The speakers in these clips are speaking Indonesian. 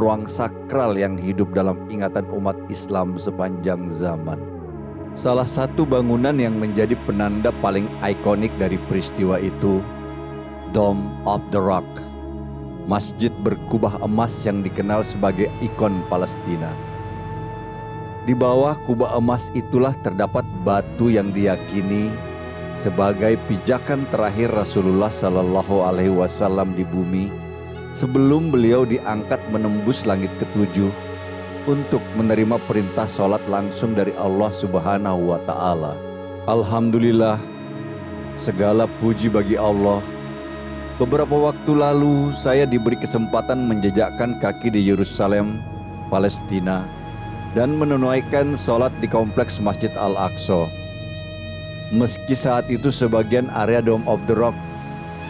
ruang sakral yang hidup dalam ingatan umat Islam sepanjang zaman. Salah satu bangunan yang menjadi penanda paling ikonik dari peristiwa itu, Dome of the Rock, masjid berkubah emas yang dikenal sebagai ikon Palestina. Di bawah kubah emas itulah terdapat batu yang diyakini sebagai pijakan terakhir Rasulullah Shallallahu Alaihi Wasallam di bumi sebelum beliau diangkat menembus langit ketujuh untuk menerima perintah sholat langsung dari Allah Subhanahu wa Ta'ala. Alhamdulillah, segala puji bagi Allah. Beberapa waktu lalu saya diberi kesempatan menjejakkan kaki di Yerusalem, Palestina, dan menunaikan sholat di kompleks Masjid Al-Aqsa. Meski saat itu sebagian area Dome of the Rock,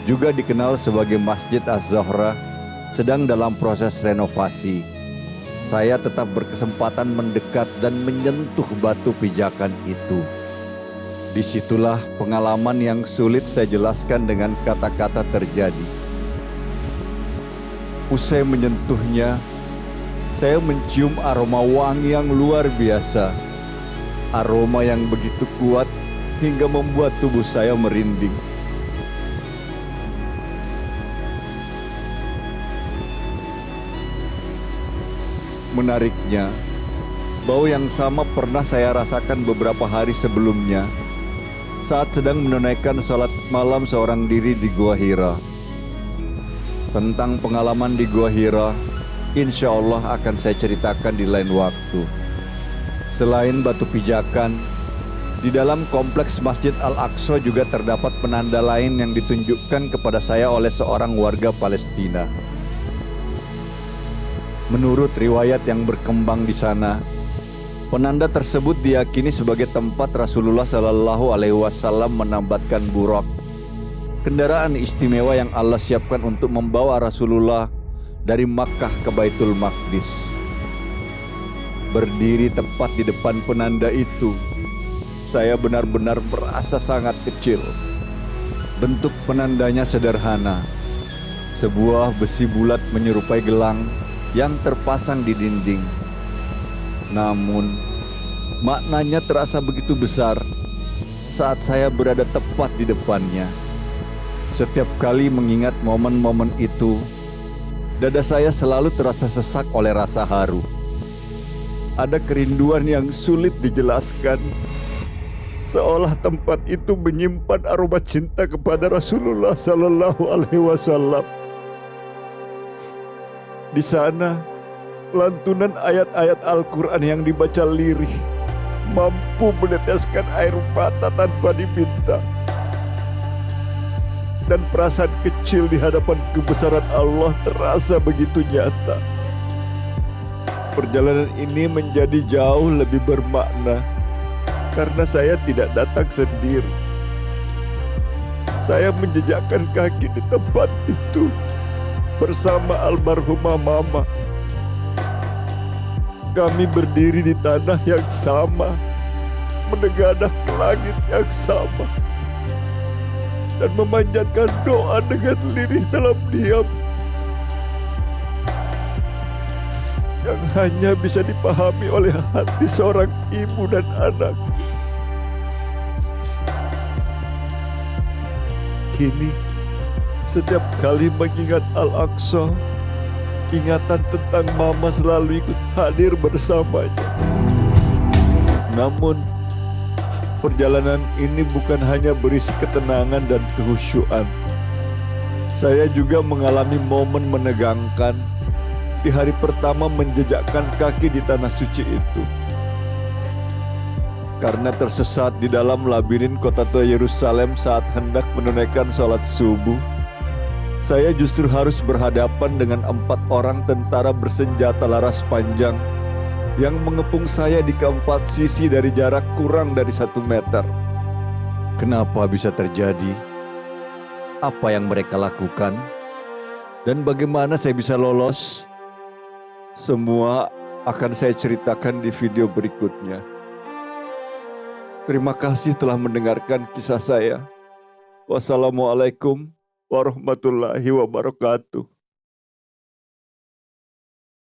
juga dikenal sebagai Masjid Az-Zahra, sedang dalam proses renovasi, saya tetap berkesempatan mendekat dan menyentuh batu pijakan itu. Disitulah pengalaman yang sulit saya jelaskan dengan kata-kata terjadi. Usai menyentuhnya, saya mencium aroma wangi yang luar biasa. Aroma yang begitu kuat hingga membuat tubuh saya merinding. Menariknya, bau yang sama pernah saya rasakan beberapa hari sebelumnya saat sedang menunaikan sholat malam seorang diri di Gua Hira. Tentang pengalaman di Gua Hira, insya Allah akan saya ceritakan di lain waktu. Selain batu pijakan, di dalam kompleks Masjid Al-Aqsa juga terdapat penanda lain yang ditunjukkan kepada saya oleh seorang warga Palestina. Menurut riwayat yang berkembang di sana, penanda tersebut diyakini sebagai tempat Rasulullah Shallallahu Alaihi Wasallam menambatkan buraq, kendaraan istimewa yang Allah siapkan untuk membawa Rasulullah dari Makkah ke Baitul Maqdis. Berdiri tepat di depan penanda itu, saya benar-benar merasa sangat kecil. Bentuk penandanya sederhana, sebuah besi bulat menyerupai gelang yang terpasang di dinding. Namun, maknanya terasa begitu besar saat saya berada tepat di depannya. Setiap kali mengingat momen-momen itu, dada saya selalu terasa sesak oleh rasa haru. Ada kerinduan yang sulit dijelaskan, seolah tempat itu menyimpan aroma cinta kepada Rasulullah Sallallahu Alaihi Wasallam. Di sana, lantunan ayat-ayat Al-Quran yang dibaca lirih mampu meneteskan air mata tanpa diminta. Dan perasaan kecil di hadapan kebesaran Allah terasa begitu nyata. Perjalanan ini menjadi jauh lebih bermakna karena saya tidak datang sendiri. Saya menjejakkan kaki di tempat itu bersama almarhumah mama. Kami berdiri di tanah yang sama, menengadah ke langit yang sama, dan memanjatkan doa dengan lirih dalam diam yang hanya bisa dipahami oleh hati seorang ibu dan anak. Kini, setiap kali mengingat Al-Aqsa, ingatan tentang mama selalu ikut hadir bersamanya. Namun, perjalanan ini bukan hanya berisi ketenangan dan kehusyuan. Saya juga mengalami momen menegangkan di hari pertama menjejakkan kaki di tanah suci itu. Karena tersesat di dalam labirin kota tua Yerusalem saat hendak menunaikan sholat subuh, saya justru harus berhadapan dengan 4 orang tentara bersenjata laras panjang yang mengepung saya di keempat sisi dari jarak kurang dari 1 meter. Kenapa bisa terjadi? Apa yang mereka lakukan? Dan bagaimana saya bisa lolos? Semua akan saya ceritakan di video berikutnya. Terima kasih telah mendengarkan kisah saya. Wassalamualaikum warahmatullahi wabarakatuh.